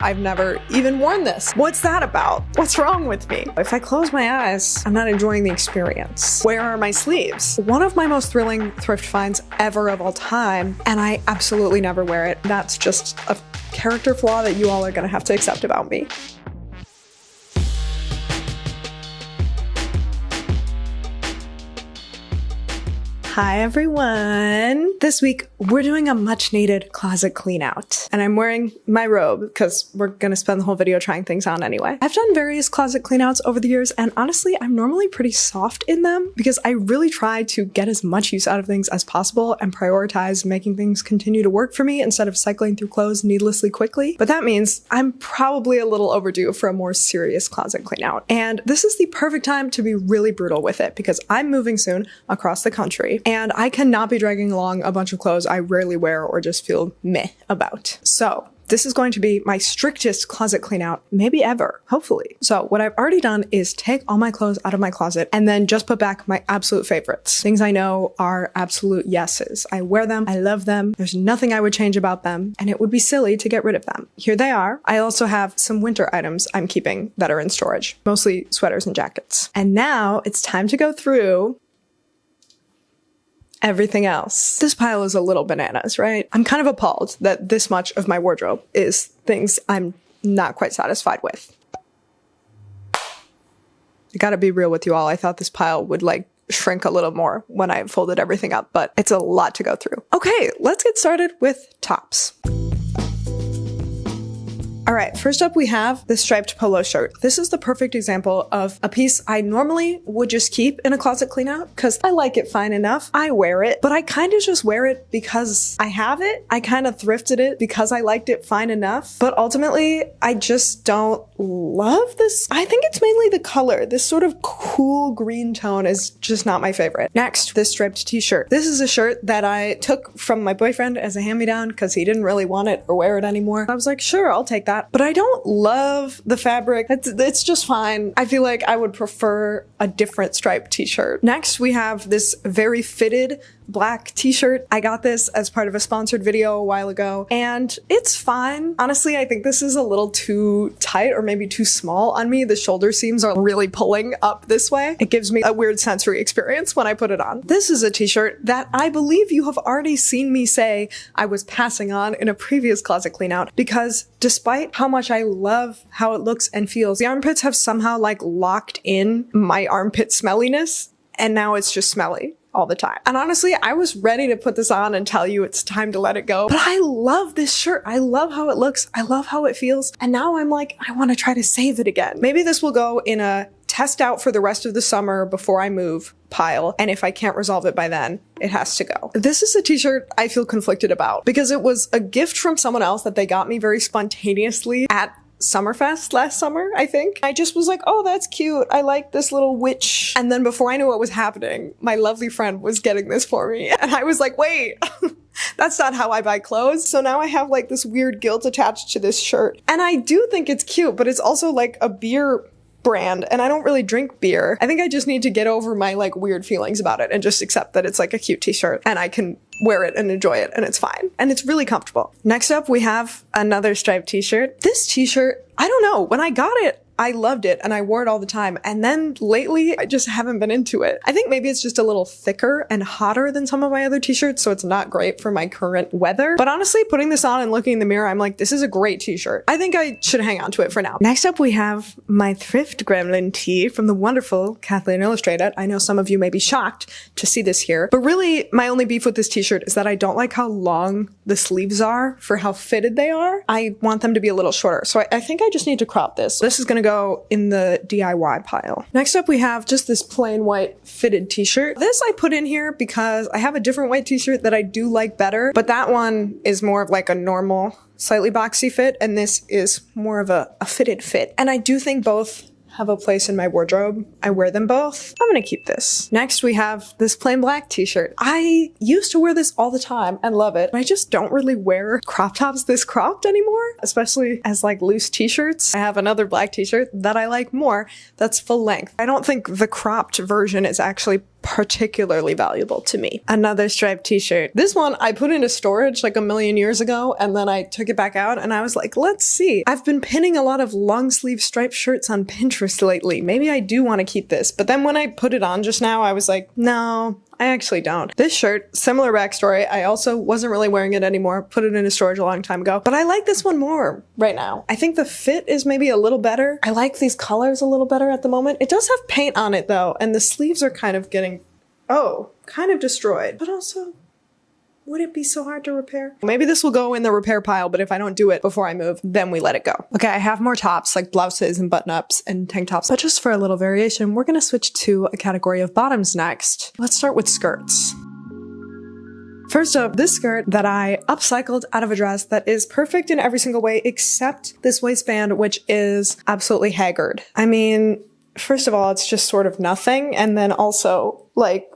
I've never even worn this. What's that about? What's wrong with me? If I close my eyes, I'm not enjoying the experience. Where are my sleeves? One of my most thrilling thrift finds ever of all time, and I absolutely never wear it. That's just a character flaw that you all are gonna have to accept about me. Hi everyone! This week we're doing a much needed closet clean out. And I'm wearing my robe because we're gonna spend the whole video trying things on anyway. I've done various closet clean outs over the years, and honestly I'm normally pretty soft in them because I really try to get as much use out of things as possible and prioritize making things continue to work for me instead of cycling through clothes needlessly quickly. But that means I'm probably a little overdue for a more serious closet clean out. And this is the perfect time to be really brutal with it because I'm moving soon across the country. And I cannot be dragging along a bunch of clothes I rarely wear or just feel meh about. So this is going to be my strictest closet clean out, maybe ever, hopefully. So what I've already done is take all my clothes out of my closet and then just put back my absolute favorites. Things I know are absolute yeses. I wear them, I love them, there's nothing I would change about them, and it would be silly to get rid of them. Here they are. I also have some winter items I'm keeping that are in storage, mostly sweaters and jackets. And now it's time to go through everything else. This pile is a little bananas, right? I'm kind of appalled that this much of my wardrobe is things I'm not quite satisfied with. I gotta be real with you all. I thought this pile would like shrink a little more when I folded everything up, but it's a lot to go through. Okay, let's get started with tops. All right, first up we have the striped polo shirt. This is the perfect example of a piece I normally would just keep in a closet clean out because I like it fine enough. I wear it, but I kind of just wear it because I have it. I kind of thrifted it because I liked it fine enough, but ultimately I just don't love this. I think it's mainly the color. This sort of cool green tone is just not my favorite. Next, this striped t-shirt. This is a shirt that I took from my boyfriend as a hand-me-down because he didn't really want it or wear it anymore. I was like, sure, I'll take that. But I don't love the fabric. It's just fine. I feel like I would prefer a different striped t-shirt. Next, we have this very fitted black t-shirt. I got this as part of a sponsored video a while ago, and it's fine. Honestly, I think this is a little too tight or maybe too small on me. The shoulder seams are really pulling up this way. It gives me a weird sensory experience when I put it on. This is a t-shirt that I believe you have already seen me say I was passing on in a previous closet clean out because despite how much I love how it looks and feels, the armpits have somehow like locked in my armpit smelliness, and now it's just smelly all the time. And honestly, I was ready to put this on and tell you it's time to let it go. But I love this shirt. I love how it looks. I love how it feels. And now I'm like, I want to try to save it again. Maybe this will go in a test out for the rest of the summer before I move pile. And if I can't resolve it by then, it has to go. This is a t-shirt I feel conflicted about because it was a gift from someone else that they got me very spontaneously at Summerfest last summer, I think. I just was like, oh, that's cute. I like this little witch. And then before I knew what was happening, my lovely friend was getting this for me. And I was like, wait, that's not how I buy clothes. So now I have like this weird guilt attached to this shirt. And I do think it's cute, but it's also like a beer brand, and I don't really drink beer. I think I just need to get over my like weird feelings about it and just accept that it's like a cute t-shirt and I can wear it and enjoy it and it's fine. And it's really comfortable. Next up, we have another striped t-shirt. This t-shirt, I don't know, when I got it, I loved it and I wore it all the time. And then lately, I just haven't been into it. I think maybe it's just a little thicker and hotter than some of my other t-shirts, so it's not great for my current weather. But honestly, putting this on and looking in the mirror, I'm like, this is a great t-shirt. I think I should hang on to it for now. Next up, we have my thrift gremlin tee from the wonderful Kathleen Illustrated. I know some of you may be shocked to see this here, but really my only beef with this t-shirt is that I don't like how long the sleeves are for how fitted they are. I want them to be a little shorter. So I think I just need to crop this. This is gonna go in the DIY pile. Next up, we have just this plain white fitted t-shirt. This I put in here because I have a different white t-shirt that I do like better, but that one is more of like a normal, slightly boxy fit, and this is more of a fitted fit. And I do think both have a place in my wardrobe. I wear them both. I'm gonna keep this. Next, we have this plain black t-shirt. I used to wear this all the time and love it. I just don't really wear crop tops this cropped anymore, especially as like loose t-shirts. I have another black t-shirt that I like more that's full length. I don't think the cropped version is actually particularly valuable to me. Another striped t-shirt. This one I put into storage like a million years ago, and then I took it back out and I was like, let's see. I've been pinning a lot of long sleeve striped shirts on Pinterest lately. Maybe I do want to keep this. But then when I put it on just now, I was like, no, I actually don't. This shirt, similar backstory, I also wasn't really wearing it anymore, put it into storage a long time ago, but I like this one more right now. I think the fit is maybe a little better. I like these colors a little better at the moment. It does have paint on it though, and the sleeves are kind of getting, kind of destroyed, but also, would it be so hard to repair? Maybe this will go in the repair pile, but if I don't do it before I move, then we let it go. Okay, I have more tops like blouses and button-ups and tank tops, but just for a little variation, we're gonna switch to a category of bottoms next. Let's start with skirts. First up, this skirt that I upcycled out of a dress that is perfect in every single way except this waistband, which is absolutely haggard. I mean, first of all, it's just sort of nothing, and then also, like,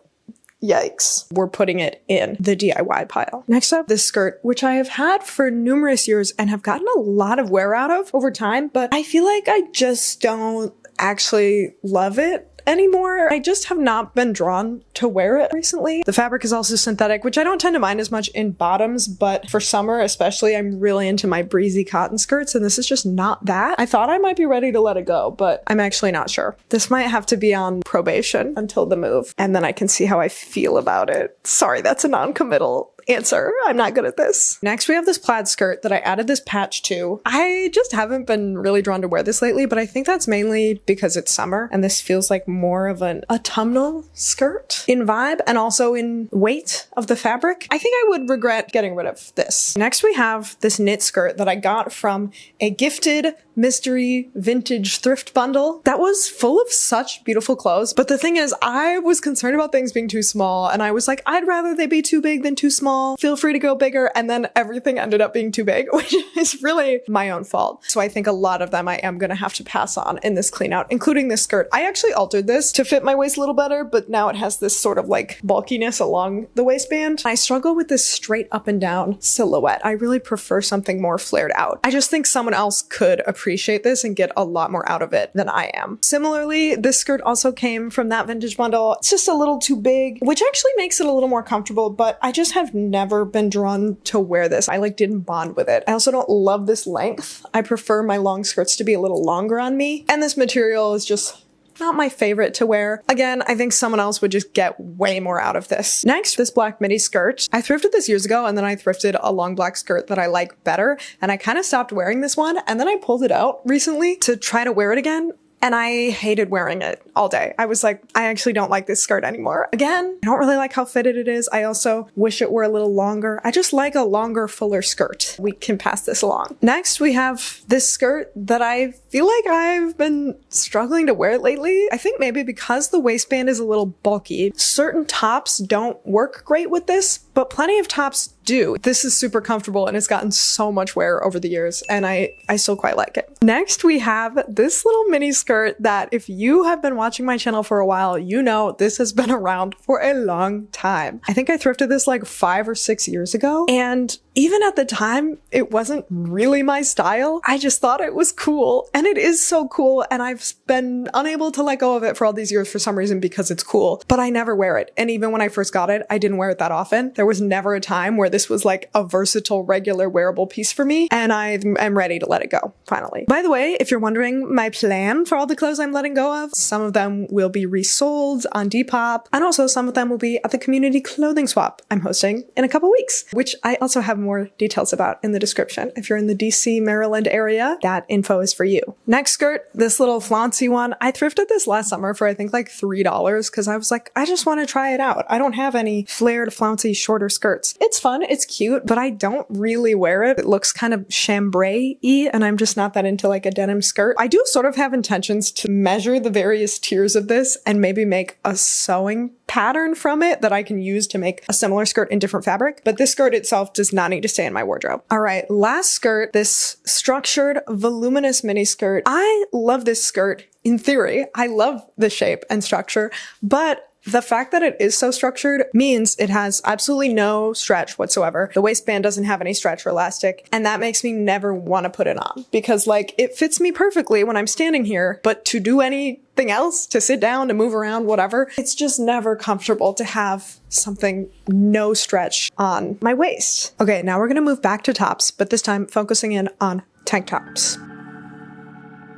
yikes, we're putting it in the DIY pile. Next up, this skirt, which I have had for numerous years and have gotten a lot of wear out of over time, but I feel like I just don't actually love it anymore. I just have not been drawn to wear it recently. The fabric is also synthetic, which I don't tend to mind as much in bottoms, but for summer especially, I'm really into my breezy cotton skirts, and this is just not that. I thought I might be ready to let it go, but I'm actually not sure. This might have to be on probation until the move, and then I can see how I feel about it. Sorry, that's a non-committal answer. I'm not good at this. Next, we have this plaid skirt that I added this patch to. I just haven't been really drawn to wear this lately, but I think that's mainly because it's summer and this feels like more of an autumnal skirt in vibe and also in weight of the fabric. I think I would regret getting rid of this. Next, we have this knit skirt that I got from a gifted mystery vintage thrift bundle that was full of such beautiful clothes. But the thing is, I was concerned about things being too small, and I was like, I'd rather they be too big than too small. Feel free to go bigger. And then everything ended up being too big, which is really my own fault. So I think a lot of them I am going to have to pass on in this clean out, including this skirt. I actually altered this to fit my waist a little better, but now it has this sort of like bulkiness along the waistband. I struggle with this straight up and down silhouette. I really prefer something more flared out. I just think someone else could appreciate this and get a lot more out of it than I am. Similarly, this skirt also came from that vintage bundle. It's just a little too big, which actually makes it a little more comfortable, but I just have never been drawn to wear this. I like didn't bond with it. I also don't love this length. I prefer my long skirts to be a little longer on me, and this material is just not my favorite to wear. Again, I think someone else would just get way more out of this. Next, this black midi skirt. I thrifted this years ago, and then I thrifted a long black skirt that I like better, and I kind of stopped wearing this one, and then I pulled it out recently to try to wear it again. And I hated wearing it all day. I was like, I actually don't like this skirt anymore. Again, I don't really like how fitted it is. I also wish it were a little longer. I just like a longer, fuller skirt. We can pass this along. Next, we have this skirt that I feel like I've been struggling to wear lately. I think maybe because the waistband is a little bulky. Certain tops don't work great with this, but plenty of tops do. This is super comfortable and it's gotten so much wear over the years, and I still quite like it. Next, we have this little mini skirt that if you have been watching my channel for a while, you know this has been around for a long time. I think I thrifted this like 5 or 6 years ago, and even at the time, it wasn't really my style. I just thought it was cool, and it is so cool, and I've been unable to let go of it for all these years for some reason because it's cool, but I never wear it. And even when I first got it, I didn't wear it that often. There was never a time where this was like a versatile, regular wearable piece for me, and I am ready to let it go, finally. By the way, if you're wondering my plan for all the clothes I'm letting go of, some of them will be resold on Depop, and also some of them will be at the community clothing swap I'm hosting in a couple weeks, which I also have more details about in the description. If you're in the DC, Maryland area, that info is for you. Next skirt, this little flouncy one. I thrifted this last summer for I think like $3 because I was like, I just want to try it out. I don't have any flared, flouncy, shorter skirts. It's fun, it's cute, but I don't really wear it. It looks kind of chambray-y, and I'm just not that into like a denim skirt. I do sort of have intentions to measure the various tiers of this and maybe make a sewing pattern from it that I can use to make a similar skirt in different fabric, but this skirt itself does not need to stay in my wardrobe. All right, last skirt, this structured, voluminous mini skirt. I love this skirt in theory. I love the shape and structure, but The fact that it is so structured means it has absolutely no stretch whatsoever. The waistband doesn't have any stretch or elastic, and that makes me never want to put it on because like it fits me perfectly when I'm standing here, but to do anything else, to sit down, to move around, whatever, it's just never comfortable to have something no stretch on my waist. Okay, now we're gonna move back to tops, but this time focusing in on tank tops.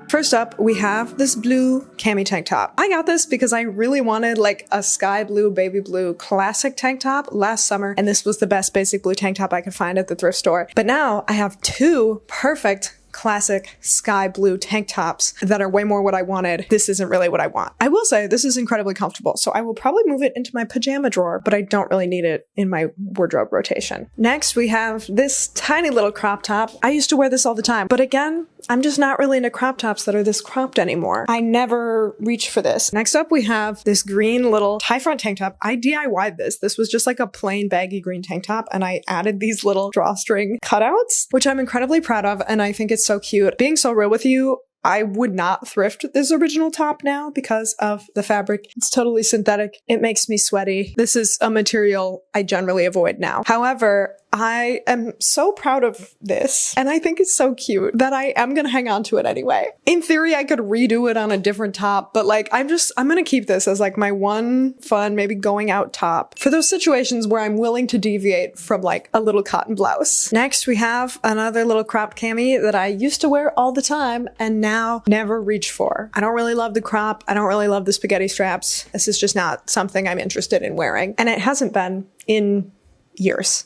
First up, we have this blue cami tank top. I got this because I really wanted like a sky blue, baby blue classic tank top last summer, and this was the best basic blue tank top I could find at the thrift store. But now I have two perfect classic sky blue tank tops that are way more what I wanted. This isn't really what I want. I will say this is incredibly comfortable, so I will probably move it into my pajama drawer, but I don't really need it in my wardrobe rotation. Next, we have this tiny little crop top. I used to wear this all the time, but again, I'm just not really into crop tops that are this cropped anymore. I never reach for this. Next up, we have this green little tie front tank top. I DIY'd this. This was just like a plain baggy green tank top, and I added these little drawstring cutouts, which I'm incredibly proud of, and I think it's so cute. Being so real with you, I would not thrift this original top now because of the fabric. It's totally synthetic. It makes me sweaty. This is a material I generally avoid now. However, I am so proud of this, and I think it's so cute that I am gonna hang on to it anyway. In theory, I could redo it on a different top, but like I'm gonna keep this as like my one fun, maybe going out top for those situations where I'm willing to deviate from like a little cotton blouse. Next, we have another little cropped cami that I used to wear all the time and now never reach for. I don't really love the crop. I don't really love the spaghetti straps. This is just not something I'm interested in wearing, and it hasn't been in years.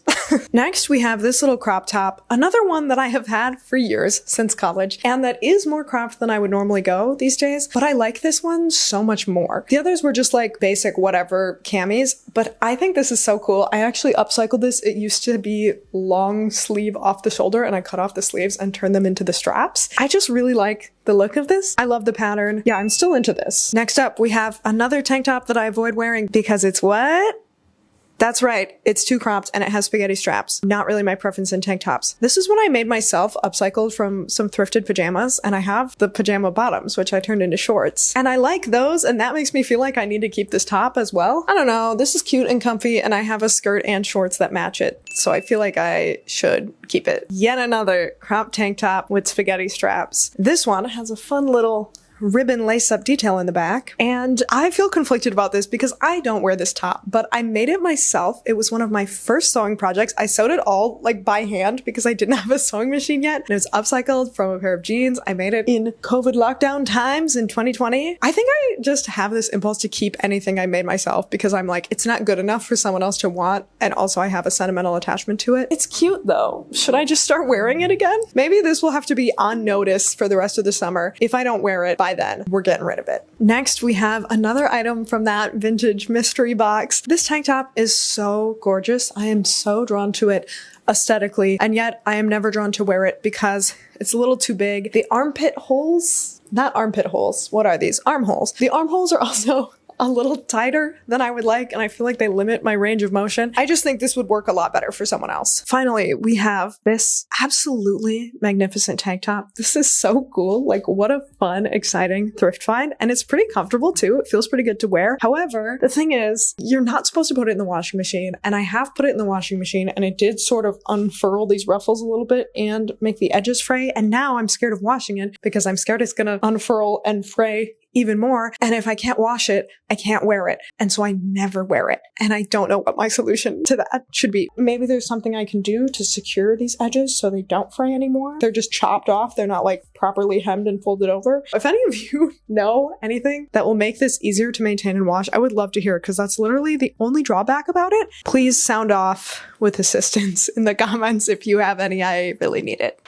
Next, we have this little crop top, another one that I have had for years since college, and that is more cropped than I would normally go these days, but I like this one so much more. The others were just like basic whatever camis, but I think this is so cool. I actually upcycled this. It used to be long sleeve off the shoulder, and I cut off the sleeves and turned them into the straps. I just really like the look of this. I love the pattern. Yeah, I'm still into this. Next up, we have another tank top that I avoid wearing because it's what? That's right, it's too cropped and it has spaghetti straps. Not really my preference in tank tops. This is what I made myself, upcycled from some thrifted pajamas, and I have the pajama bottoms, which I turned into shorts. And I like those, and that makes me feel like I need to keep this top as well. I don't know, this is cute and comfy, and I have a skirt and shorts that match it, so I feel like I should keep it. Yet another cropped tank top with spaghetti straps. This one has a fun little ribbon lace-up detail in the back, and I feel conflicted about this because I don't wear this top, but I made it myself. It was one of my first sewing projects. I sewed it all like by hand because I didn't have a sewing machine yet, and it was upcycled from a pair of jeans. I made it in COVID lockdown times in 2020. I think I just have this impulse to keep anything I made myself because I'm like, it's not good enough for someone else to want, and also I have a sentimental attachment to it. It's cute though. Should I just start wearing it again? Maybe this will have to be on notice for the rest of the summer. If I don't wear it by then, we're getting rid of it. Next, we have another item from that vintage mystery box. This tank top is so gorgeous. I am so drawn to it aesthetically, and yet I am never drawn to wear it because it's a little too big. The armpit holes, not armpit holes, what are these? Armholes. The armholes are also a little tighter than I would like, and I feel like they limit my range of motion. I just think this would work a lot better for someone else. Finally, we have this absolutely magnificent tank top. This is so cool. Like, what a fun, exciting thrift find, and it's pretty comfortable too. It feels pretty good to wear. However, the thing is, you're not supposed to put it in the washing machine, and I have put it in the washing machine, and it did sort of unfurl these ruffles a little bit and make the edges fray, and now I'm scared of washing it because I'm scared it's gonna unfurl and fray even more. And if I can't wash it, I can't wear it. And so I never wear it. And I don't know what my solution to that should be. Maybe there's something I can do to secure these edges so they don't fray anymore. They're just chopped off. They're not like properly hemmed and folded over. If any of you know anything that will make this easier to maintain and wash, I would love to hear it because that's literally the only drawback about it. Please sound off with assistance in the comments if you have any. I really need it.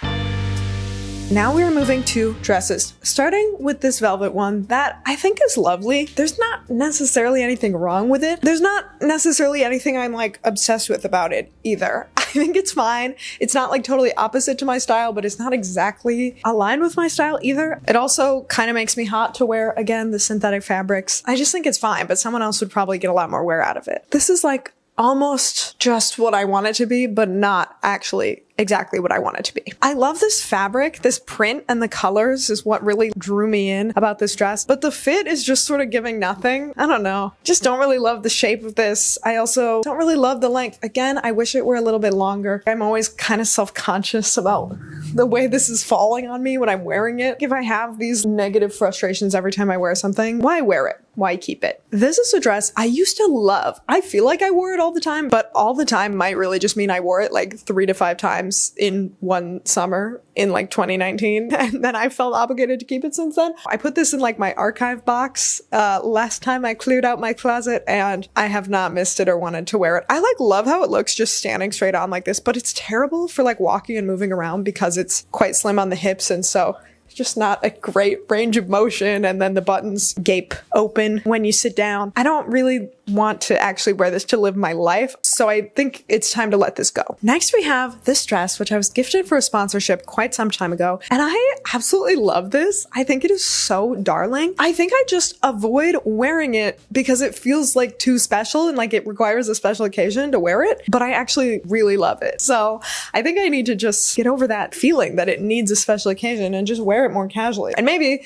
Now we are moving to dresses, starting with this velvet one that I think is lovely. There's not necessarily anything wrong with it. There's not necessarily anything I'm like obsessed with about it either. I think it's fine. It's not like totally opposite to my style, but it's not exactly aligned with my style either. It also kind of makes me hot to wear, again, the synthetic fabrics. I just think it's fine, but someone else would probably get a lot more wear out of it. This is like almost just what I want it to be, but not actually exactly what I want it to be. I love this fabric. This print and the colors is what really drew me in about this dress, but the fit is just sort of giving nothing. I don't know. Just don't really love the shape of this. I also don't really love the length. Again, I wish it were a little bit longer. I'm always kind of self-conscious about the way this is falling on me when I'm wearing it. If I have these negative frustrations every time I wear something, why wear it? Why keep it? This is a dress I used to love. I feel like I wore it all the time, but all the time might really just mean I wore it like 3 to 5 times in one summer in like 2019. And then I felt obligated to keep it since then. I put this in like my archive box last time I cleared out my closet, and I have not missed it or wanted to wear it. I like love how it looks just standing straight on like this, but it's terrible for like walking and moving around because it's quite slim on the hips, and so just not a great range of motion, and then the buttons gape open when you sit down. I don't really want to actually wear this to live my life, so I think it's time to let this go. Next we have this dress, which I was gifted for a sponsorship quite some time ago, and I absolutely love this. I think it is so darling. I think I just avoid wearing it because it feels like too special and like it requires a special occasion to wear it, but I actually really love it. So I think I need to just get over that feeling that it needs a special occasion and just wear it more casually. And maybe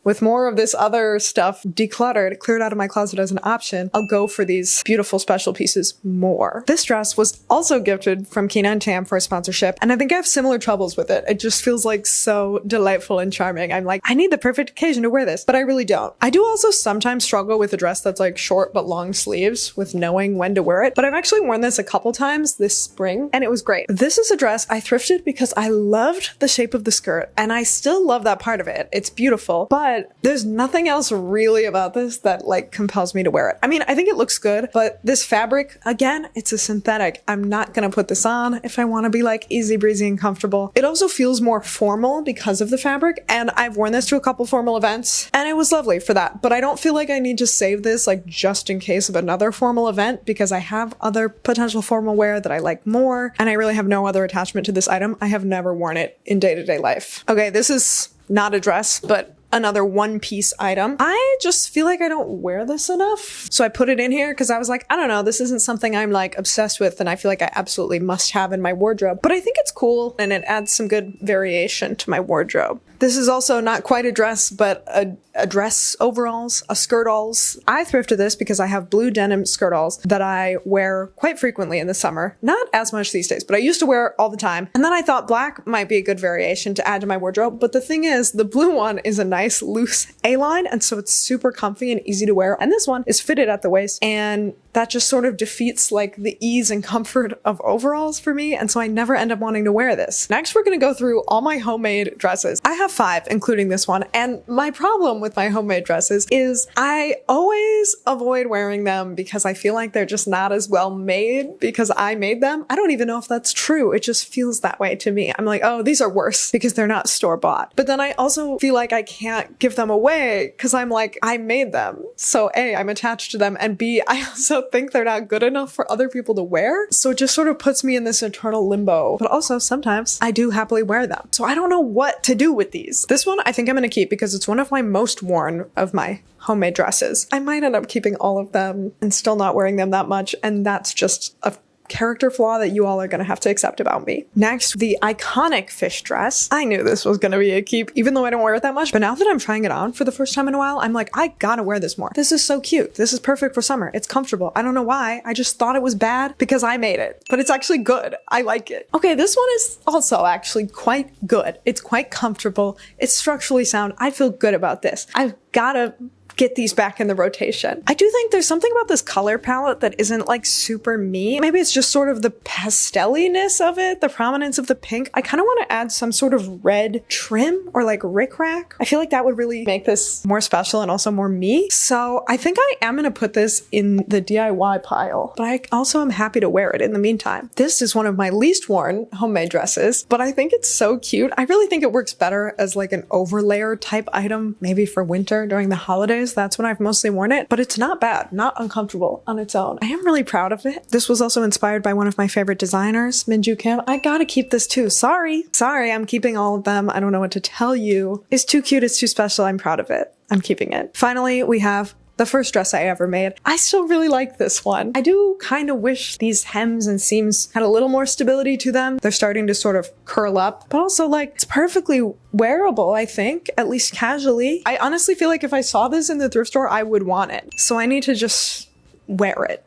with more of this other stuff decluttered, cleared out of my closet as an option, I'll go for these beautiful special pieces more. This dress was also gifted from Kina and Tam for a sponsorship, and I think I have similar troubles with it. It just feels like so delightful and charming. I'm like, I need the perfect occasion to wear this, but I really don't. I do also sometimes struggle with a dress that's like short but long sleeves with knowing when to wear it, but I've actually worn this a couple times this spring, and it was great. This is a dress I thrifted because I loved the shape of the skirt, and I still love that part of it. It's beautiful, but there's nothing else really about this that like compels me to wear it. I mean, I think it looks good, but this fabric, again, it's a synthetic. I'm not gonna put this on if I want to be like easy breezy and comfortable. It also feels more formal because of the fabric, and I've worn this to a couple formal events, and it was lovely for that, but I don't feel like I need to save this like just in case of another formal event, because I have other potential formal wear that I like more, and I really have no other attachment to this item. I have never worn it in day-to-day life. Okay, this is not a dress, but another one-piece item. I just feel like I don't wear this enough, so I put it in here because I was like, I don't know, this isn't something I'm like obsessed with and I feel like I absolutely must have in my wardrobe, but I think it's cool and it adds some good variation to my wardrobe. This is also not quite a dress, but a dress overalls, a skirtalls. I thrifted this because I have blue denim skirtalls that I wear quite frequently in the summer. Not as much these days, but I used to wear it all the time. And then I thought black might be a good variation to add to my wardrobe, but the thing is, the blue one is a nice loose A-line, and so it's super comfy and easy to wear. And this one is fitted at the waist, and that just sort of defeats like the ease and comfort of overalls for me, and so I never end up wanting to wear this. Next, we're gonna go through all my homemade dresses. I have 5, including this one, and my problem with my homemade dresses is I always avoid wearing them because I feel like they're just not as well made because I made them. I don't even know if that's true. It just feels that way to me. I'm like, oh, these are worse because they're not store-bought. But then I also feel like I can't give them away because I'm like, I made them. So A, I'm attached to them, and B, I also think they're not good enough for other people to wear. So it just sort of puts me in this eternal limbo. But also sometimes I do happily wear them. So I don't know what to do with these. This one I think I'm going to keep because it's one of my most worn of my homemade dresses. I might end up keeping all of them and still not wearing them that much, and that's just a character flaw that you all are gonna have to accept about me. Next, the iconic fish dress. I knew this was gonna be a keep, even though I don't wear it that much, but now that I'm trying it on for the first time in a while, I'm like, I gotta wear this more. This is so cute. This is perfect for summer. It's comfortable. I don't know why. I just thought it was bad because I made it, but it's actually good. I like it. Okay, this one is also actually quite good. It's quite comfortable. It's structurally sound. I feel good about this. I've gotta get these back in the rotation. I do think there's something about this color palette that isn't like super me. Maybe it's just sort of the pastelliness of it, the prominence of the pink. I kind of want to add some sort of red trim or like rickrack. I feel like that would really make this more special and also more me. So I think I am going to put this in the DIY pile, but I also am happy to wear it in the meantime. This is one of my least worn homemade dresses, but I think it's so cute. I really think it works better as like an overlayer type item, maybe for winter during the holidays. That's when I've mostly worn it, but it's not bad, not uncomfortable on its own. I am really proud of it. This was also inspired by one of my favorite designers, Minju Kim. I gotta keep this too. Sorry, I'm keeping all of them. I don't know what to tell you. It's too cute, it's too special. I'm proud of it. I'm keeping it. Finally, we have the first dress I ever made. I still really like this one. I do kind of wish these hems and seams had a little more stability to them. They're starting to sort of curl up, but also like it's perfectly wearable, I think, at least casually. I honestly feel like if I saw this in the thrift store, I would want it. So I need to just wear it.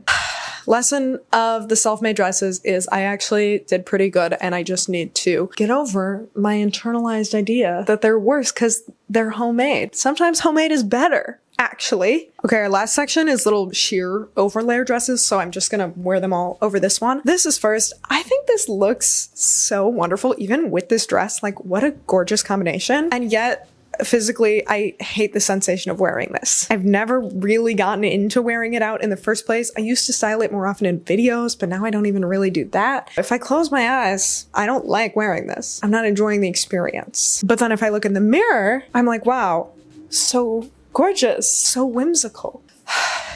Lesson of the self-made dresses is I actually did pretty good, and I just need to get over my internalized idea that they're worse because they're homemade. Sometimes homemade is better, actually. Okay, our last section is little sheer overlayer dresses, so I'm just gonna wear them all over this one. This is first. I think this looks so wonderful, even with this dress. Like, what a gorgeous combination. And yet, physically, I hate the sensation of wearing this. I've never really gotten into wearing it out in the first place. I used to style it more often in videos, but now I don't even really do that. If I close my eyes, I don't like wearing this. I'm not enjoying the experience. But then if I look in the mirror, I'm like, wow, so gorgeous, so whimsical.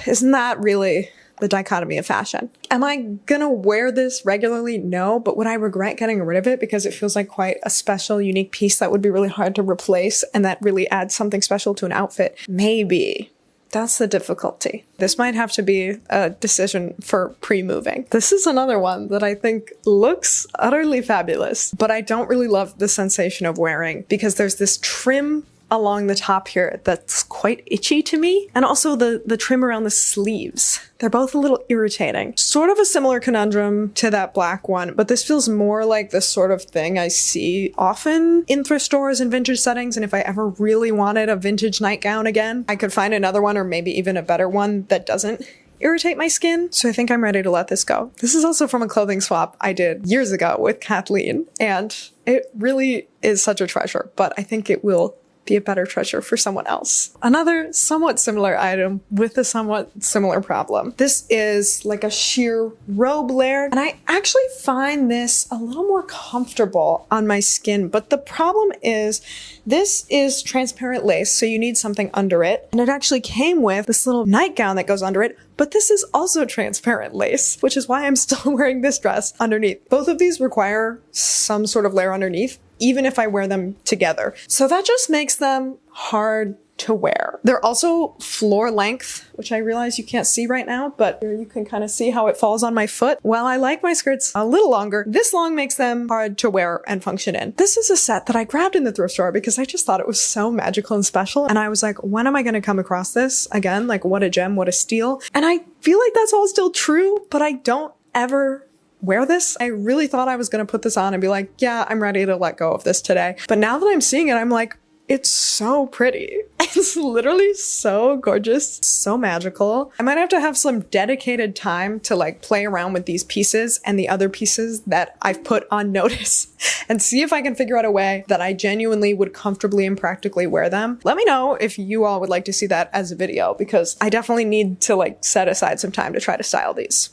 Isn't that really the dichotomy of fashion? Am I gonna wear this regularly? No, but would I regret getting rid of it because it feels like quite a special, unique piece that would be really hard to replace and that really adds something special to an outfit? Maybe. That's the difficulty. This might have to be a decision for pre-moving. This is another one that I think looks utterly fabulous, but I don't really love the sensation of wearing because there's this trim along the top here that's quite itchy to me, and also the trim around the sleeves. They're both a little irritating. Sort of a similar conundrum to that black one, but this feels more like the sort of thing I see often in thrift stores and vintage settings, and if I ever really wanted a vintage nightgown again, I could find another one or maybe even a better one that doesn't irritate my skin. So I think I'm ready to let this go. This is also from a clothing swap I did years ago with Kathleen, and it really is such a treasure, but I think it will be a better treasure for someone else. Another somewhat similar item with a somewhat similar problem. This is like a sheer robe layer, and I actually find this a little more comfortable on my skin, but the problem is this is transparent lace, so you need something under it, and it actually came with this little nightgown that goes under it, but this is also transparent lace, which is why I'm still wearing this dress underneath. Both of these require some sort of layer underneath, even if I wear them together. So that just makes them hard to wear. They're also floor length, which I realize you can't see right now, but here you can kind of see how it falls on my foot. While I like my skirts a little longer, this long makes them hard to wear and function in. This is a set that I grabbed in the thrift store because I just thought it was so magical and special. And I was like, when am I going to come across this again? Like, what a gem, what a steal. And I feel like that's all still true, but I don't ever wear this. I really thought I was going to put this on and be like, yeah, I'm ready to let go of this today. But now that I'm seeing it, I'm like, it's so pretty. It's literally so gorgeous, so magical. I might have to have some dedicated time to like play around with these pieces and the other pieces that I've put on notice and see if I can figure out a way that I genuinely would comfortably and practically wear them. Let me know if you all would like to see that as a video, because I definitely need to like set aside some time to try to style these.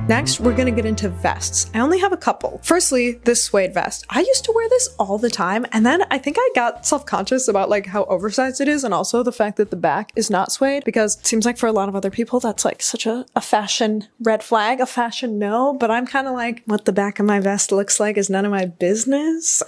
Next, we're gonna get into vests. I only have a couple. Firstly, this suede vest. I used to wear this all the time, and then I think I got self-conscious about like how oversized it is, and also the fact that the back is not suede, because it seems like for a lot of other people, that's like such a fashion red flag, a fashion no, but I'm kind of like, what the back of my vest looks like is none of my business.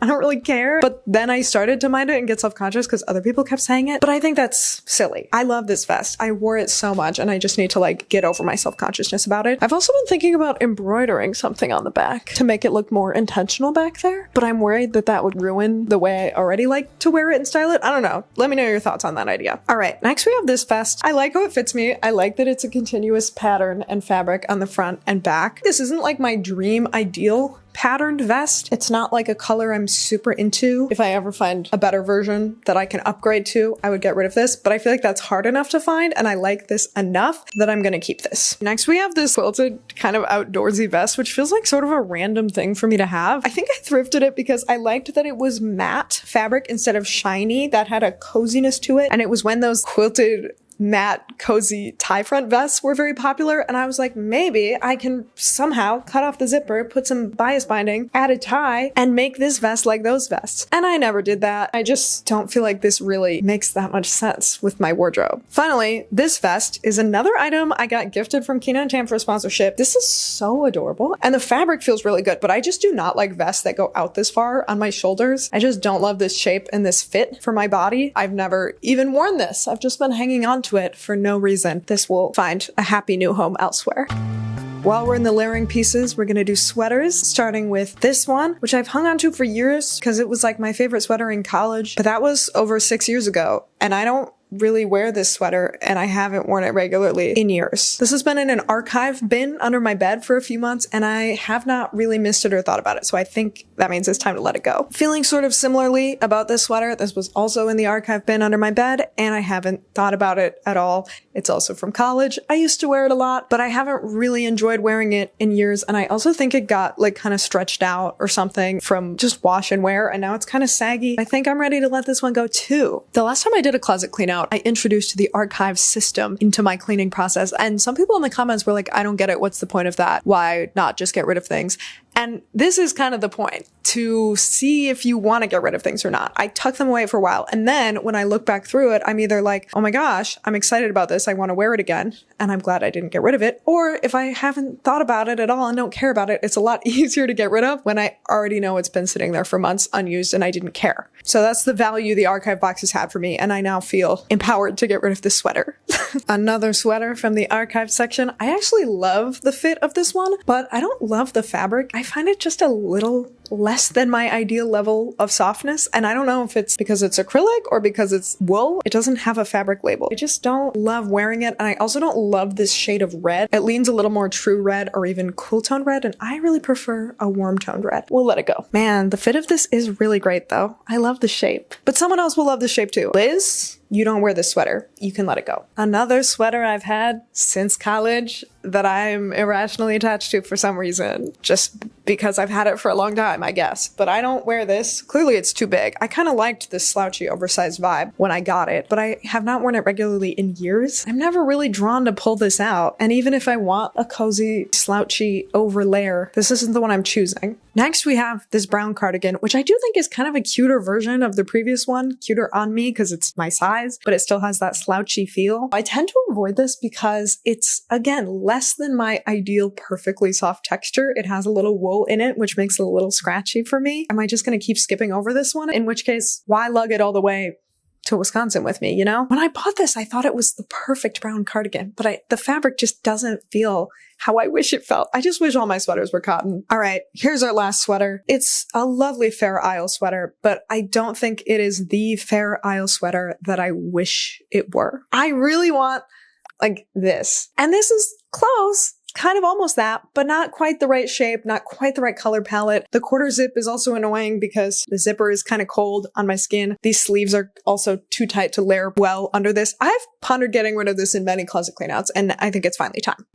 I don't really care. But then I started to mind it and get self-conscious because other people kept saying it, but I think that's silly. I love this vest. I wore it so much, and I just need to like get over my self-consciousness about it. I've also been thinking about embroidering something on the back to make it look more intentional back there, but I'm worried that that would ruin the way I already like to wear it and style it. I don't know. Let me know your thoughts on that idea. All right, next we have this vest. I like how it fits me. I like that it's a continuous pattern and fabric on the front and back. This isn't like my dream ideal patterned vest. It's not like a color I'm super into. If I ever find a better version that I can upgrade to, I would get rid of this, but I feel like that's hard enough to find, and I like this enough that I'm gonna keep this. Next, we have this quilted kind of outdoorsy vest, which feels like sort of a random thing for me to have. I think I thrifted it because I liked that it was matte fabric instead of shiny. That had a coziness to it, and it was when those quilted matte, cozy tie front vests were very popular. And I was like, maybe I can somehow cut off the zipper, put some bias binding, add a tie, and make this vest like those vests. And I never did that. I just don't feel like this really makes that much sense with my wardrobe. Finally, this vest is another item I got gifted from Cleanout for a sponsorship. This is so adorable. And the fabric feels really good, but I just do not like vests that go out this far on my shoulders. I just don't love this shape and this fit for my body. I've never even worn this. I've just been hanging on to it for no reason. This will find a happy new home elsewhere. While we're in the layering pieces, we're gonna do sweaters, starting with this one, which I've hung on to for years because it was like my favorite sweater in college, but that was over 6 years ago, and I don't really wear this sweater and I haven't worn it regularly in years. This has been in an archive bin under my bed for a few months and I have not really missed it or thought about it, so I think that means it's time to let it go. Feeling sort of similarly about this sweater. This was also in the archive bin under my bed and I haven't thought about it at all. It's also from college. I used to wear it a lot, but I haven't really enjoyed wearing it in years, and I also think it got like kind of stretched out or something from just wash and wear, and now it's kind of saggy. I think I'm ready to let this one go too. The last time I did a closet clean out, I introduced the archive system into my cleaning process, and some people in the comments were like, I don't get it, what's the point of that? Why not just get rid of things? And this is kind of the point, to see if you want to get rid of things or not. I tuck them away for a while, and then when I look back through it, I'm either like, oh my gosh, I'm excited about this, I want to wear it again, and I'm glad I didn't get rid of it. Or if I haven't thought about it at all and don't care about it, it's a lot easier to get rid of when I already know it's been sitting there for months unused and I didn't care. So that's the value the archive box has had for me, and I now feel empowered to get rid of this sweater. Another sweater from the archive section. I actually love the fit of this one, but I don't love the fabric. I find it just a little less than my ideal level of softness, and I don't know if it's because it's acrylic or because it's wool. It doesn't have a fabric label. I just don't love wearing it, and I also don't love this shade of red. It leans a little more true red or even cool tone red, and I really prefer a warm toned red. We'll let it go. Man, the fit of this is really great though. I love the shape, but someone else will love the shape too. Liz, you don't wear this sweater. You can let it go. Another sweater I've had since college that I'm irrationally attached to for some reason, just because I've had it for a long time, I guess. But I don't wear this. Clearly it's too big. I kind of liked this slouchy, oversized vibe when I got it, but I have not worn it regularly in years. I'm never really drawn to pull this out. And even if I want a cozy, slouchy over layer, this isn't the one I'm choosing. Next, we have this brown cardigan, which I do think is kind of a cuter version of the previous one. Cuter on me because it's my size, but it still has that slouchy feel. I tend to avoid this because it's, again, less than my ideal perfectly soft texture. It has a little wool in it, which makes it a little scratchy for me. Am I just going to keep skipping over this one? In which case, why lug it all the way to Wisconsin with me, you know? When I bought this, I thought it was the perfect brown cardigan, but the fabric just doesn't feel how I wish it felt. I just wish all my sweaters were cotton. All right, here's our last sweater. It's a lovely Fair Isle sweater, but I don't think it is the Fair Isle sweater that I wish it were. I really want like this. And this is close. Kind of almost that, but not quite the right shape, not quite the right color palette. The quarter zip is also annoying because the zipper is kind of cold on my skin. These sleeves are also too tight to layer well under this. I've pondered getting rid of this in many closet cleanouts, and I think it's finally time.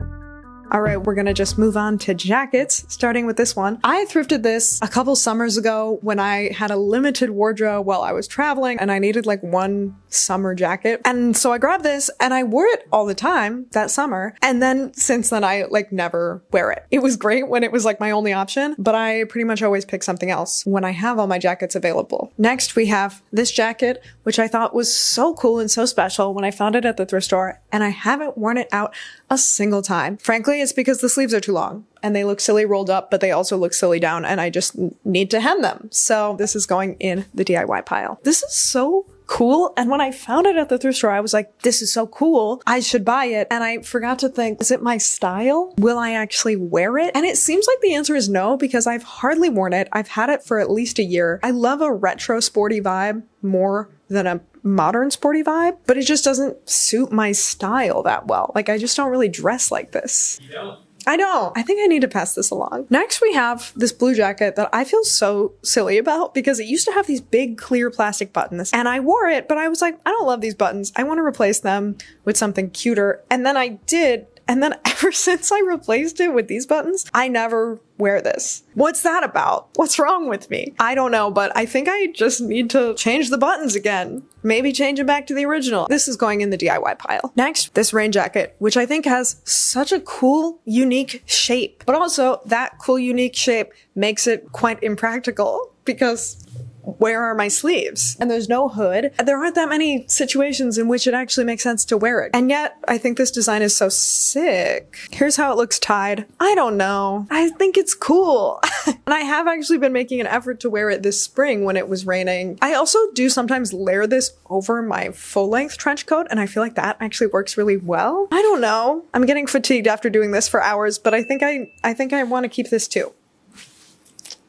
All right, we're gonna just move on to jackets, starting with this one. I thrifted this a couple summers ago when I had a limited wardrobe while I was traveling and I needed like one summer jacket. And so I grabbed this and I wore it all the time that summer. And then since then I like never wear it. It was great when it was like my only option, but I pretty much always pick something else when I have all my jackets available. Next, we have this jacket, which I thought was so cool and so special when I found it at the thrift store, and I haven't worn it out a single time. Frankly, it's because the sleeves are too long and they look silly rolled up, but they also look silly down, and I just need to hem them. So this is going in the DIY pile. This is so cool. And when I found it at the thrift store, I was like, this is so cool, I should buy it. And I forgot to think, is it my style? Will I actually wear it? And it seems like the answer is no, because I've hardly worn it. I've had it for at least a year. I love a retro sporty vibe more than a modern sporty vibe, but it just doesn't suit my style that well. Like, I just don't really dress like this. You don't? I don't. I think I need to pass this along. Next, we have this blue jacket that I feel so silly about because it used to have these big clear plastic buttons, and I wore it, but I was like, I don't love these buttons. I want to replace them with something cuter. And then I did, And then ever since I replaced it with these buttons, I never wear this. What's that about? What's wrong with me? I don't know, but I think I just need to change the buttons again. Maybe change it back to the original. This is going in the DIY pile. Next, this rain jacket, which I think has such a cool, unique shape. But also, that cool, unique shape makes it quite impractical because where are my sleeves? And there's no hood. There aren't that many situations in which it actually makes sense to wear it. And yet, I think this design is so sick. Here's how it looks tied. I don't know. I think it's cool. And I have actually been making an effort to wear it this spring when it was raining. I also do sometimes layer this over my full-length trench coat, and I feel like that actually works really well. I don't know. I'm getting fatigued after doing this for hours, but I think I want to keep this too.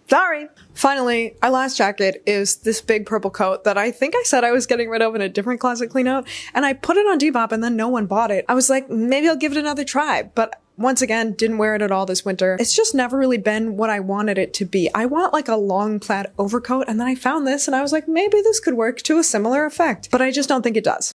Sorry. Finally, our last jacket is this big purple coat that I think I said I was getting rid of in a different closet clean out, and I put it on Depop and then no one bought it. I was like, maybe I'll give it another try, but once again, didn't wear it at all this winter. It's just never really been what I wanted it to be. I want like a long plaid overcoat, and then I found this and I was like, maybe this could work to a similar effect, but I just don't think it does.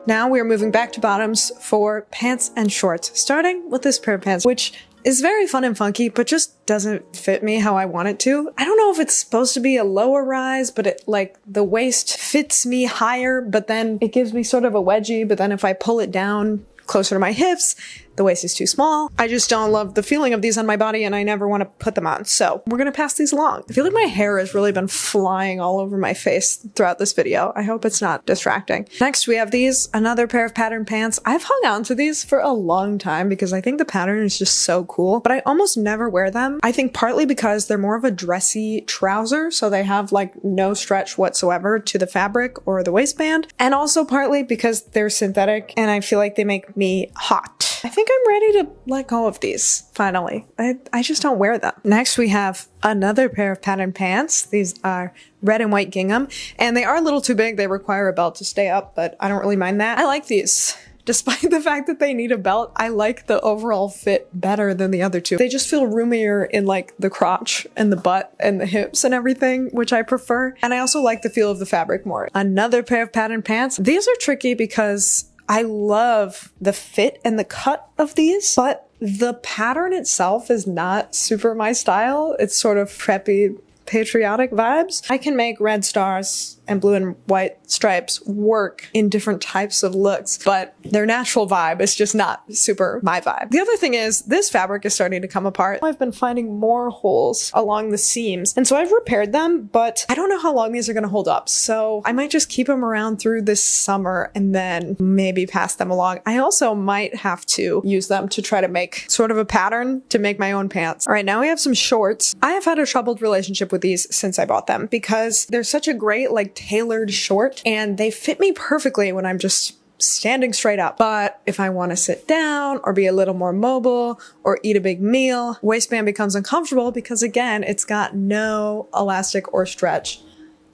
Now we are moving back to bottoms for pants and shorts, starting with this pair of pants, which is very fun and funky, but just doesn't fit me how I want it to. I don't know if it's supposed to be a lower rise, but it like the waist fits me higher, but then it gives me sort of a wedgie, but then if I pull it down closer to my hips, the waist is too small. I just don't love the feeling of these on my body, and I never want to put them on. So we're gonna pass these along. I feel like my hair has really been flying all over my face throughout this video. I hope it's not distracting. Next, we have these, another pair of pattern pants. I've hung on to these for a long time because I think the pattern is just so cool, but I almost never wear them. I think partly because they're more of a dressy trouser, so they have like no stretch whatsoever to the fabric or the waistband, and also partly because they're synthetic and I feel like they make me hot. I think I'm ready to let go of these, finally. I just don't wear them. Next, we have another pair of pattern pants. These are red and white gingham, and they are a little too big. They require a belt to stay up, but I don't really mind that. I like these. Despite the fact that they need a belt, I like the overall fit better than the other two. They just feel roomier in like the crotch and the butt and the hips and everything, which I prefer. And I also like the feel of the fabric more. Another pair of pattern pants. These are tricky because I love the fit and the cut of these, but the pattern itself is not super my style. It's sort of preppy, patriotic vibes. I can make red stars and blue and white stripes work in different types of looks, but their natural vibe is just not super my vibe. The other thing is this fabric is starting to come apart. I've been finding more holes along the seams, and so I've repaired them, but I don't know how long these are gonna hold up, so I might just keep them around through this summer and then maybe pass them along. I also might have to use them to try to make sort of a pattern to make my own pants. All right, now we have some shorts. I have had a troubled relationship with these since I bought them because they're such a great like tailored short, and they fit me perfectly when I'm just standing straight up. But if I want to sit down or be a little more mobile or eat a big meal, waistband becomes uncomfortable because again, it's got no elastic or stretch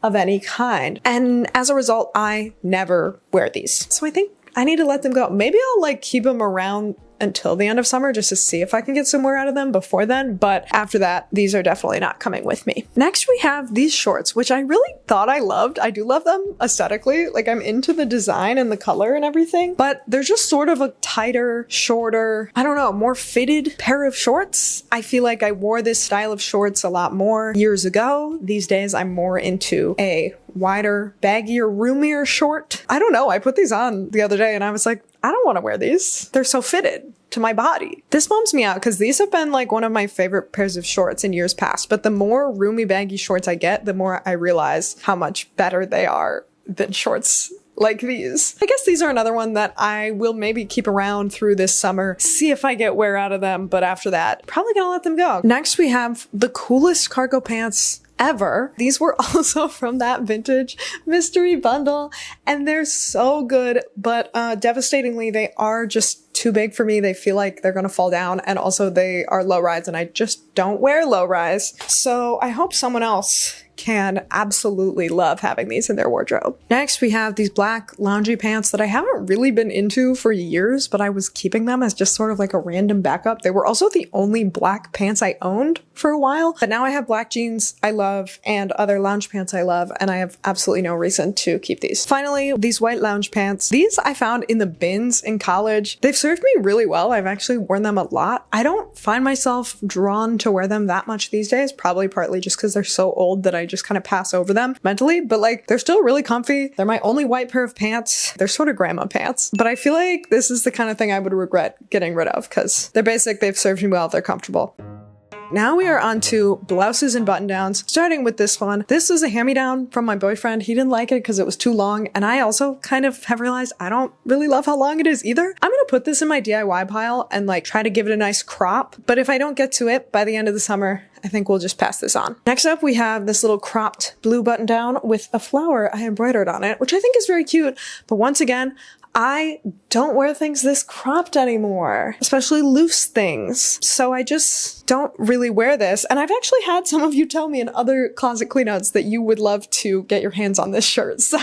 of any kind. And as a result, I never wear these. So I think I need to let them go. Maybe I'll like keep them around until the end of summer just to see if I can get some wear out of them before then, but after that, these are definitely not coming with me. Next, we have these shorts, which I really thought I loved. I do love them aesthetically. Like I'm into the design and the color and everything, but they're just sort of a tighter, shorter, I don't know, more fitted pair of shorts. I feel like I wore this style of shorts a lot more years ago. These days, I'm more into a wider, baggier, roomier short. I don't know. I put these on the other day and I was like, I don't want to wear these. They're so fitted to my body. This bums me out because these have been like one of my favorite pairs of shorts in years past, but the more roomy, baggy shorts I get, the more I realize how much better they are than shorts like these. I guess these are another one that I will maybe keep around through this summer, see if I get wear out of them, but after that, probably gonna let them go. Next, we have the coolest cargo pants ever. These were also from that vintage mystery bundle, and they're so good, but devastatingly, they are just too big for me. They feel like they're gonna fall down, and also they are low rise, and I just don't wear low rise. So I hope someone else can absolutely love having these in their wardrobe. Next, we have these black loungy pants that I haven't really been into for years, but I was keeping them as just sort of like a random backup. They were also the only black pants I owned for a while, but now I have black jeans I love and other lounge pants I love, and I have absolutely no reason to keep these. Finally, these white lounge pants. These I found in the bins in college. They've served me really well. I've actually worn them a lot. I don't find myself drawn to wear them that much these days, probably partly just because they're so old that I just kind of pass over them mentally, but like they're still really comfy. They're my only white pair of pants. They're sort of grandma pants, but I feel like this is the kind of thing I would regret getting rid of because they're basic, they've served me well, they're comfortable. Now we are on to blouses and button-downs, starting with this one. This is a hand-me-down from my boyfriend. He didn't like it because it was too long, and I also kind of have realized I don't really love how long it is either. I'm gonna put this in my DIY pile and like try to give it a nice crop, but if I don't get to it by the end of the summer, I think we'll just pass this on. Next up, we have this little cropped blue button-down with a flower I embroidered on it, which I think is very cute, but once again, I don't wear things this cropped anymore, especially loose things. So I just don't really wear this. And I've actually had some of you tell me in other closet cleanouts that you would love to get your hands on this shirt. So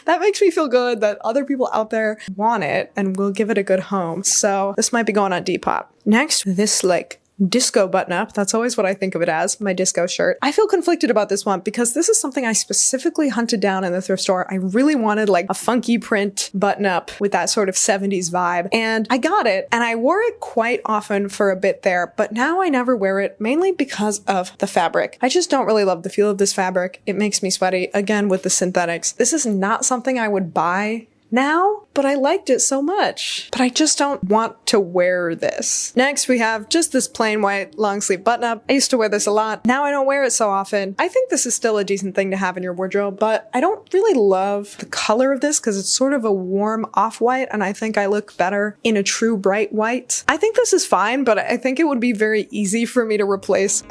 that makes me feel good that other people out there want it and will give it a good home. So this might be going on Depop. Next, this like disco button up. That's always what I think of it as, my disco shirt. I feel conflicted about this one because this is something I specifically hunted down in the thrift store. I really wanted like a funky print button up with that sort of 70s vibe. And I got it and I wore it quite often for a bit there, but now I never wear it mainly because of the fabric. I just don't really love the feel of this fabric. It makes me sweaty, again with the synthetics. This is not something I would buy now, but I liked it so much. But I just don't want to wear this. Next, we have just this plain white long sleeve button up. I used to wear this a lot. Now I don't wear it so often. I think this is still a decent thing to have in your wardrobe, but I don't really love the color of this because it's sort of a warm off-white, and I think I look better in a true bright white. I think this is fine, but I think it would be very easy for me to replace.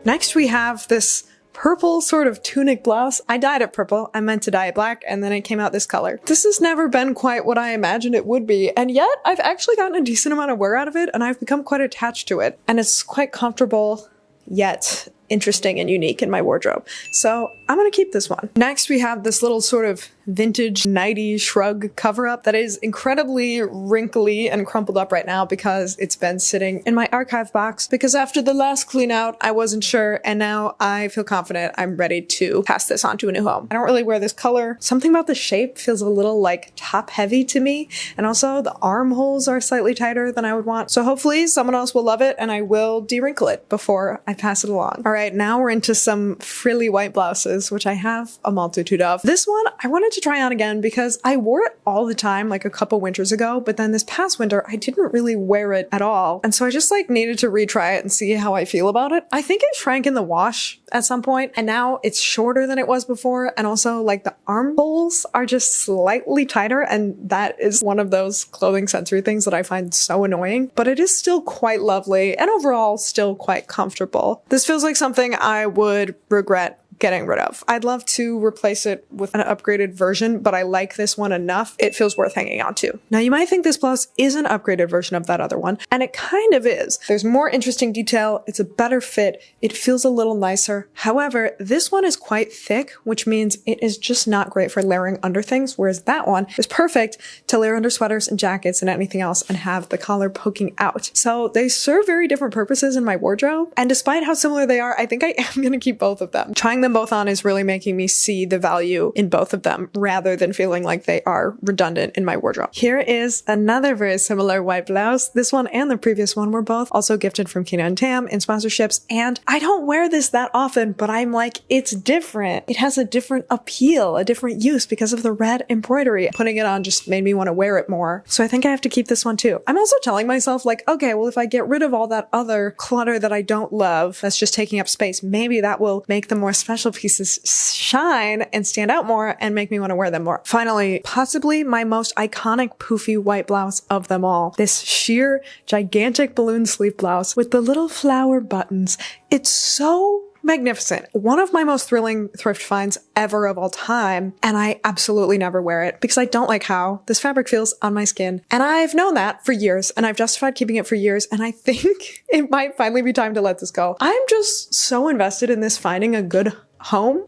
Next, we have this purple sort of tunic blouse. I dyed it purple. I meant to dye it black, and then it came out this color. This has never been quite what I imagined it would be, and yet I've actually gotten a decent amount of wear out of it, and I've become quite attached to it. And it's quite comfortable, yet interesting and unique in my wardrobe. So I'm gonna keep this one. Next, we have this little sort of vintage nighty shrug cover-up that is incredibly wrinkly and crumpled up right now because it's been sitting in my archive box because after the last clean out, I wasn't sure, and now I feel confident I'm ready to pass this on to a new home. I don't really wear this color. Something about the shape feels a little like top heavy to me, and also the armholes are slightly tighter than I would want. So hopefully someone else will love it and I will de-wrinkle it before I pass it along. All right, now we're into some frilly white blouses, which I have a multitude of. This one I wanted to try on again because I wore it all the time like a couple winters ago, but then this past winter I didn't really wear it at all, and so I just like needed to retry it and see how I feel about it. I think it shrank in the wash at some point, and now it's shorter than it was before, and also like the armholes are just slightly tighter, and that is one of those clothing sensory things that I find so annoying, but it is still quite lovely and overall still quite comfortable. This feels like something I would regret getting rid of. I'd love to replace it with an upgraded version, but I like this one enough. It feels worth hanging on to. Now you might think this blouse is an upgraded version of that other one, and it kind of is. There's more interesting detail, it's a better fit, it feels a little nicer. However, this one is quite thick, which means it is just not great for layering under things, whereas that one is perfect to layer under sweaters and jackets and anything else and have the collar poking out. So they serve very different purposes in my wardrobe, and despite how similar they are, I think I am going to keep both of them. Trying them both on is really making me see the value in both of them rather than feeling like they are redundant in my wardrobe. Here is another very similar white blouse. This one and the previous one were both also gifted from Kina and Tam in sponsorships, and I don't wear this that often, but I'm like, it's different. It has a different appeal, a different use because of the red embroidery. Putting it on just made me want to wear it more. So I think I have to keep this one too. I'm also telling myself like, okay, well, if I get rid of all that other clutter that I don't love, that's just taking up space, maybe that will make the more special pieces shine and stand out more and make me want to wear them more. Finally, possibly my most iconic poofy white blouse of them all. This sheer gigantic balloon sleeve blouse with the little flower buttons. It's so magnificent. One of my most thrilling thrift finds ever of all time, and I absolutely never wear it because I don't like how this fabric feels on my skin. And I've known that for years, and I've justified keeping it for years, and I think it might finally be time to let this go. I'm just so invested in this finding a good home.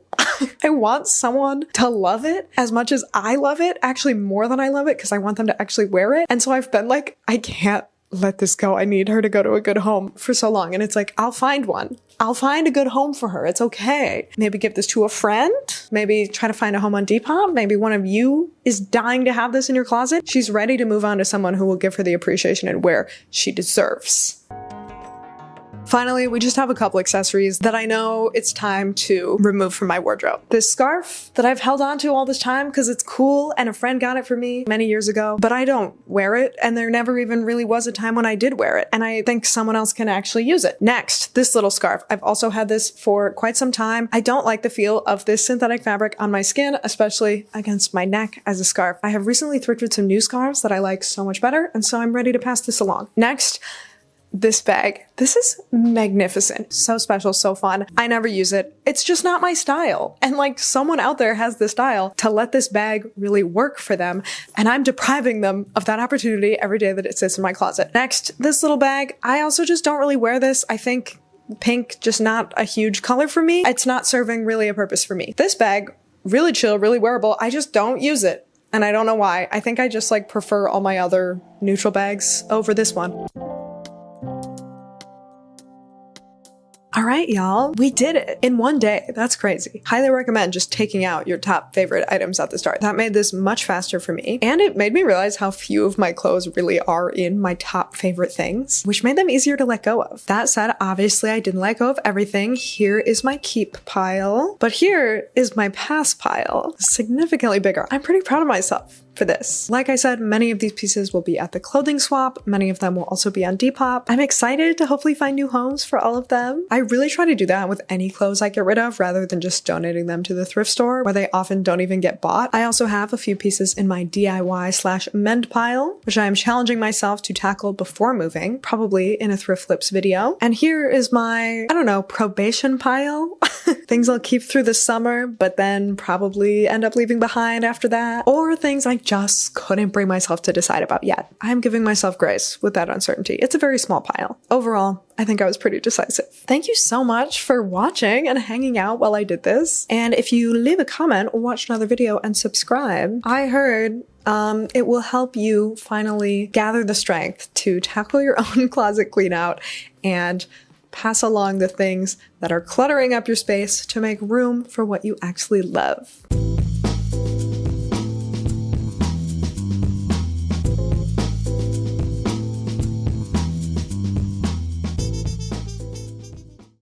I want someone to love it as much as I love it, actually more than I love it, because I want them to actually wear it. And so I've been like, I can't let this go. I need her to go to a good home for so long. And it's like, I'll find one. I'll find a good home for her. It's okay. Maybe give this to a friend. Maybe try to find a home on Depop. Maybe one of you is dying to have this in your closet. She's ready to move on to someone who will give her the appreciation and wear she deserves. Finally, we just have a couple accessories that I know it's time to remove from my wardrobe. This scarf that I've held on to all this time because it's cool and a friend got it for me many years ago, but I don't wear it, and there never even really was a time when I did wear it, and I think someone else can actually use it. Next, this little scarf. I've also had this for quite some time. I don't like the feel of this synthetic fabric on my skin, especially against my neck as a scarf. I have recently thrifted some new scarves that I like so much better, and so I'm ready to pass this along. Next, this bag. This is magnificent. So special, so fun. I never use it. It's just not my style. And like, someone out there has the style to let this bag really work for them, and I'm depriving them of that opportunity every day that it sits in my closet. Next, this little bag. I also just don't really wear this. I think pink, just not a huge color for me. It's not serving really a purpose for me. This bag, really chill, really wearable. I just don't use it. And I don't know why. I think I just like prefer all my other neutral bags over this one. All right, y'all, we did it in one day. That's crazy. Highly recommend just taking out your top favorite items at the start. That made this much faster for me. And it made me realize how few of my clothes really are in my top favorite things, which made them easier to let go of. That said, obviously I didn't let go of everything. Here is my keep pile, but here is my pass pile, significantly bigger. I'm pretty proud of myself for this. Like I said, many of these pieces will be at the clothing swap. Many of them will also be on Depop. I'm excited to hopefully find new homes for all of them. I really try to do that with any clothes I get rid of rather than just donating them to the thrift store where they often don't even get bought. I also have a few pieces in my DIY/mend pile, which I am challenging myself to tackle before moving, probably in a thrift flips video. And here is my, I don't know, probation pile. Things I'll keep through the summer, but then probably end up leaving behind after that. Or things I just couldn't bring myself to decide about yet. I'm giving myself grace with that uncertainty. It's a very small pile. Overall, I think I was pretty decisive. Thank you so much for watching and hanging out while I did this. And if you leave a comment or watch another video and subscribe, I heard it will help you finally gather the strength to tackle your own closet clean out and pass along the things that are cluttering up your space to make room for what you actually love.